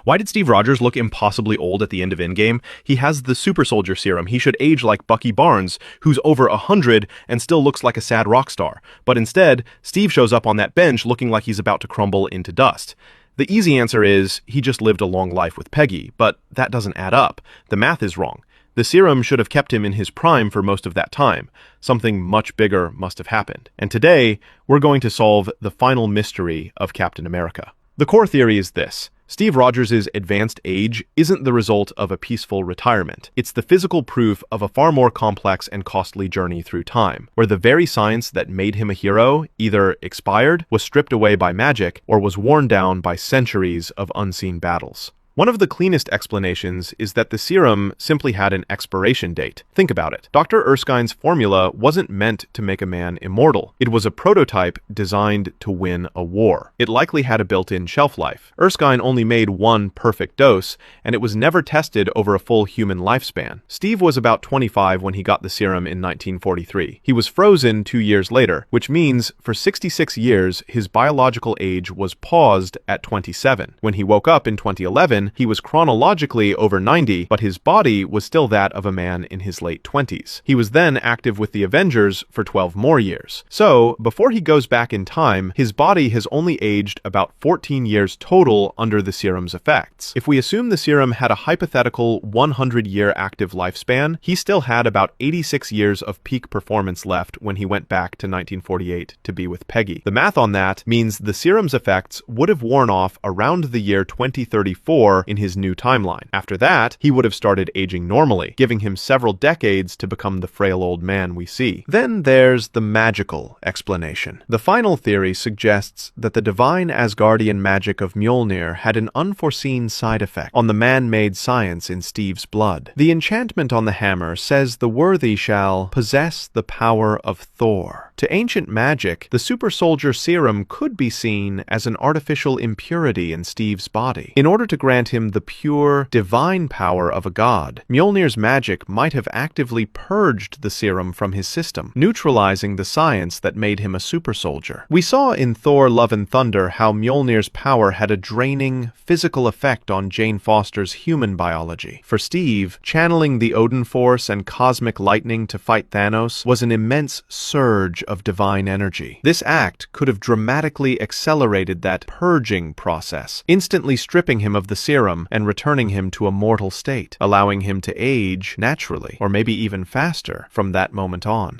Why did Steve Rogers look impossibly old at the end of Endgame? He has the super soldier serum. He should age like Bucky Barnes, who's over 100 and still looks like a sad rock star. But instead, Steve shows up on that bench looking like he's about to crumble into dust. The easy answer is he just lived a long life with Peggy, but that doesn't add up. The math is wrong. The serum should have kept him in his prime for most of that time. Something much bigger must have happened. And today, we're going to solve the final mystery of Captain America. The core theory is this. Steve Rogers' advanced age isn't the result of a peaceful retirement. It's the physical proof of a far more complex and costly journey through time, where the very science that made him a hero either expired, was stripped away by magic, or was worn down by centuries of unseen battles. One of the cleanest explanations is that the serum simply had an expiration date. Think about it. Dr. Erskine's formula wasn't meant to make a man immortal. It was a prototype designed to win a war. It likely had a built-in shelf life. Erskine only made one perfect dose, and it was never tested over a full human lifespan. Steve was about 25 when he got the serum in 1943. He was frozen 2 years later, which means for 66 years, his biological age was paused at 27. When he woke up in 2011, he was chronologically over 90, but his body was still that of a man in his late 20s. He was then active with the Avengers for 12 more years. So, before he goes back in time, his body has only aged about 14 years total under the serum's effects. If we assume the serum had a hypothetical 100-year active lifespan, he still had about 86 years of peak performance left when he went back to 1948 to be with Peggy. The math on that means the serum's effects would have worn off around the year 2034 in his new timeline. After that, he would have started aging normally, giving him several decades to become the frail old man we see. Then there's the magical explanation. The final theory suggests that the divine Asgardian magic of Mjolnir had an unforeseen side effect on the man-made science in Steve's blood. The enchantment on the hammer says the worthy shall possess the power of Thor. To ancient magic, the super soldier serum could be seen as an artificial impurity in Steve's body. In order to grant him the pure, divine power of a god, Mjolnir's magic might have actively purged the serum from his system, neutralizing the science that made him a super soldier. We saw in Thor: Love and Thunder how Mjolnir's power had a draining, physical effect on Jane Foster's human biology. For Steve, channeling the Odin Force and cosmic lightning to fight Thanos was an immense surge of divine energy. This act could have dramatically accelerated that purging process, instantly stripping him of the serum and returning him to a mortal state, allowing him to age naturally, or maybe even faster, from that moment on.